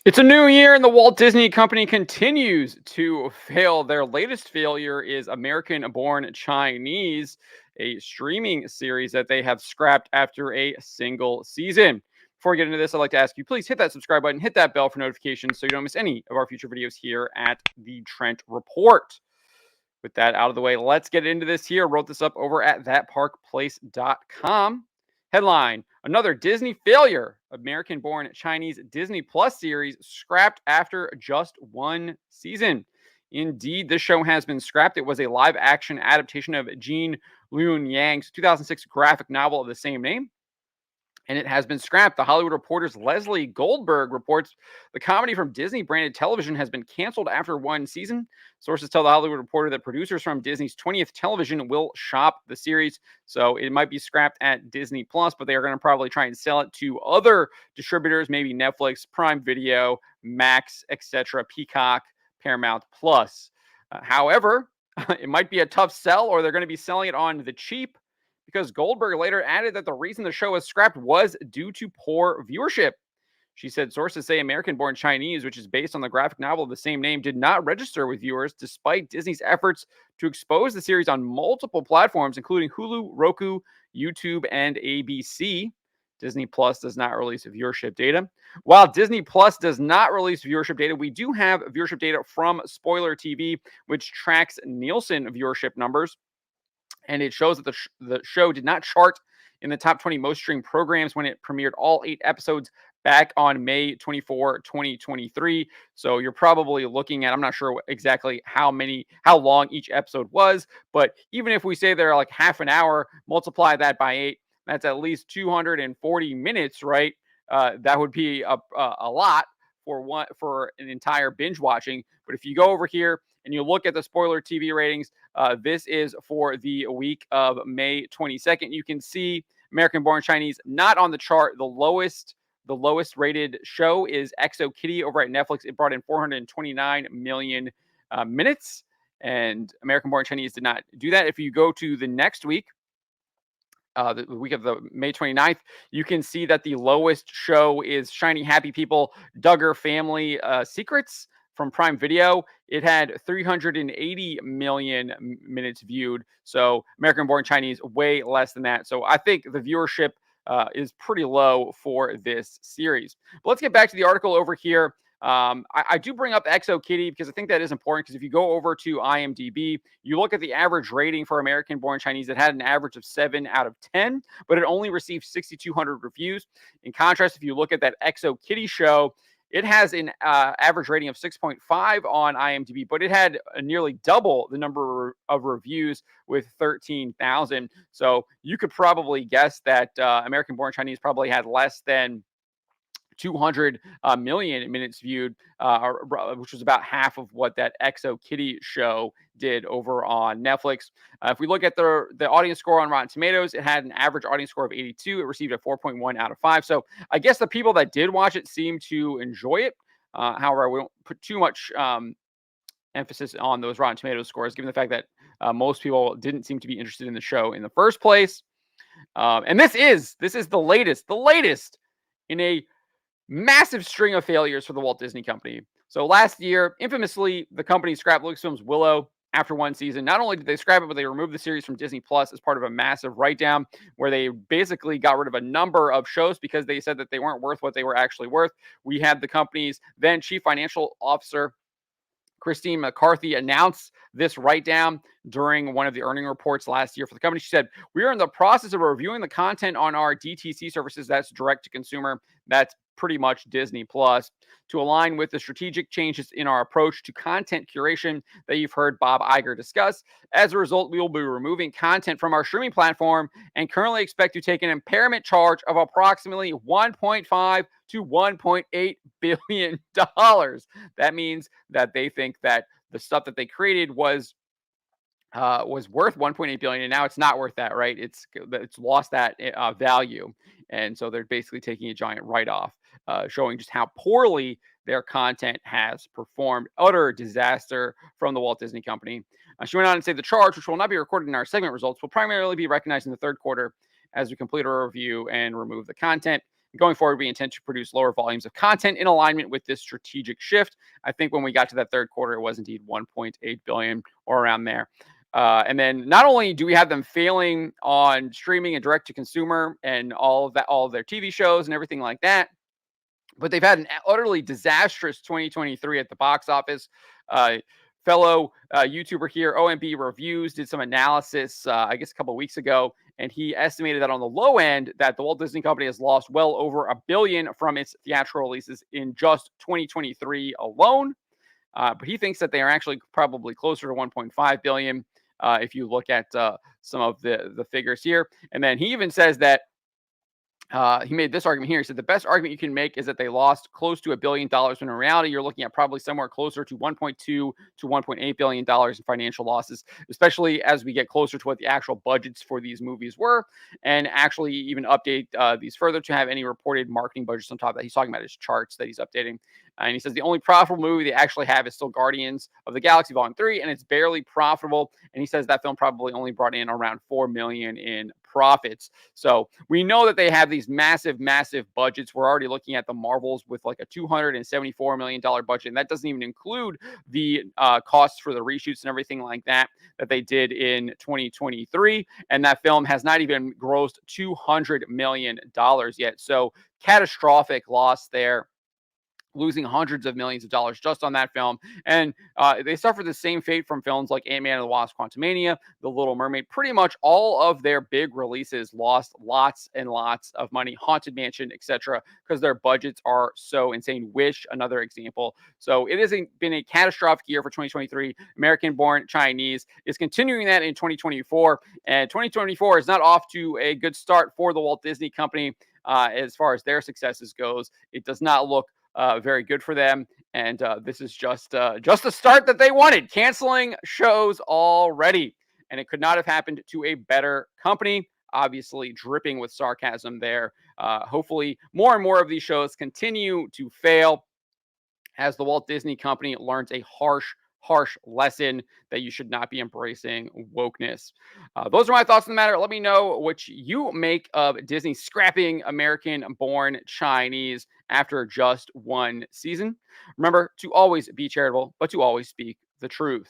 It's a new year, and the Walt Disney Company continues to fail. Their latest failure is American Born Chinese, a streaming series that they have scrapped after a single season. Before we get into this, I'd like to ask you please hit that subscribe button, hit that bell for notifications so you don't miss any of our future videos here at the Trent Report. With that out of the way, let's get into this here. Wrote this up over at thatparkplace.com. Headline: Another Disney failure. American born Chinese Disney Plus series scrapped after just one season. Indeed, this show has been scrapped. It was a live action adaptation of Jean Lun Yang's 2006 graphic novel of the same name, and it has been scrapped. The Hollywood Reporter's Leslie Goldberg reports the comedy from Disney branded television has been canceled after one season. Sources tell the Hollywood Reporter that producers from Disney's 20th television will shop the series. So it might be scrapped at Disney Plus, but they are going to probably try and sell it to other distributors, maybe Netflix, Prime Video, Max, etc., Peacock, Paramount Plus. However, it might be a tough sell, or they're going to be selling it on the cheap, because Goldberg later added that the reason the show was scrapped was due to poor viewership. She said sources say American Born Chinese, which is based on the graphic novel of the same name, did not register with viewers despite Disney's efforts to expose the series on multiple platforms, including Hulu, Roku, YouTube, and ABC. Disney Plus does not release viewership data. While Disney Plus does not release viewership data, we do have viewership data from Spoiler TV, which tracks Nielsen viewership numbers, and it shows that the show did not chart in the top 20 most streamed programs when it premiered all 8 episodes back on May 24, 2023. So you're probably looking at, I'm not sure exactly how long each episode was, but even if we say they're like half an hour, multiply that by 8, that's at least 240 minutes, right? That would be a lot for an entire binge watching. But if you go over here and you look at the Spoiler TV ratings, this is for the week of May 22nd. You can see American Born Chinese not on the chart. The lowest rated show is Exo Kitty over at Netflix. It brought in 429 million minutes, and American Born Chinese did not do that. If you go to the next week, the week of the May 29th, you can see that the lowest show is Shiny Happy People Duggar Family Secrets from Prime Video. It had 380 million minutes viewed. So American Born Chinese, way less than that. So I think the viewership is pretty low for this series. But let's get back to the article over here. I do bring up Exo Kitty because I think that is important, because if you go over to IMDb, you look at the average rating for American Born Chinese, it had an average of 7 out of 10, but it only received 6,200 reviews. In contrast, if you look at that Exo Kitty show, it has an average rating of 6.5 on IMDb, but it had nearly double the number of reviews with 13,000. So you could probably guess that American Born Chinese probably had less than 200 million minutes viewed, which was about half of what that Exo Kitty show did over on Netflix. If we look at the audience score on Rotten Tomatoes, it had an average audience score of 82. It received a 4.1 out of 5. So I guess the people that did watch it seemed to enjoy it. However, we don't put too much emphasis on those Rotten Tomatoes scores, given the fact that most people didn't seem to be interested in the show in the first place. And this is the latest in a massive string of failures for the Walt Disney Company. So last year, infamously, the company scrapped Lucasfilm's Willow after one season. Not only did they scrap it, but they removed the series from Disney Plus as part of a massive write-down, where they basically got rid of a number of shows because they said that they weren't worth what they were actually worth. We had the company's then chief financial officer, Christine McCarthy, announced this write-down during one of the earning reports last year for the company. She said, "We are in the process of reviewing the content on our DTC services," that's direct to consumer, that's pretty much Disney Plus, "to align with the strategic changes in our approach to content curation that you've heard Bob Iger discuss. As a result, we will be removing content from our streaming platform and currently expect to take an impairment charge of approximately $1.5 to $1.8 billion. That means that they think that the stuff that they created was worth 1.8 billion, and now it's not worth that, right? It's lost that value, and so they're basically taking a giant write-off, showing just how poorly their content has performed. Utter disaster from the Walt Disney Company. She went on to say the charge, which will not be recorded in our segment results, will primarily be recognized in the third quarter as we complete our review and remove the content. Going forward, we intend to produce lower volumes of content in alignment with this strategic shift. I think when we got to that third quarter, it was indeed 1.8 billion or around there. And then not only do we have them failing on streaming and direct to consumer and all of that, all of their TV shows and everything like that, but they've had an utterly disastrous 2023 at the box office. Uh, Fellow YouTuber here, OMB Reviews, did some analysis, I guess, a couple of weeks ago, and he estimated that on the low end, that the Walt Disney Company has lost well over $1 billion from its theatrical releases in just 2023 alone. But he thinks that they are actually probably closer to 1.5 billion if you look at some of the figures here. And then he even says that he made this argument here. He said the best argument you can make is that they lost close to $1 billion, when in reality you're looking at probably somewhere closer to 1.2 to 1.8 billion dollars in financial losses, especially as we get closer to what the actual budgets for these movies were, and actually even update these further to have any reported marketing budgets on top of that. He's talking about his charts that he's updating. And he says the only profitable movie they actually have is still Guardians of the Galaxy Volume 3, and it's barely profitable. And he says that film probably only brought in around 4 million in profits. So we know that they have these massive, massive budgets. We're already looking at the Marvels with like a $274 million budget, and that doesn't even include the costs for the reshoots and everything like that they did in 2023. And that film has not even grossed $200 million yet. So catastrophic loss there, losing hundreds of millions of dollars just on that film. And they suffered the same fate from films like Ant-Man and the Wasp: Quantumania, The Little Mermaid. Pretty much all of their big releases lost lots and lots of money. Haunted Mansion, etc., because their budgets are so insane. Wish, another example. So it has been a catastrophic year for 2023. American-born Chinese is continuing that in 2024. And 2024 is not off to a good start for the Walt Disney Company. As far as their successes goes, it does not look very good for them. And this is just the start that they wanted. Canceling shows already. And it could not have happened to a better company. Obviously, dripping with sarcasm there. Hopefully, more and more of these shows continue to fail as the Walt Disney Company learns a harsh lesson that you should not be embracing wokeness. Those are my thoughts on the matter. Let me know what you make of Disney scrapping American-born Chinese after just one season. Remember to always be charitable, but to always speak the truth.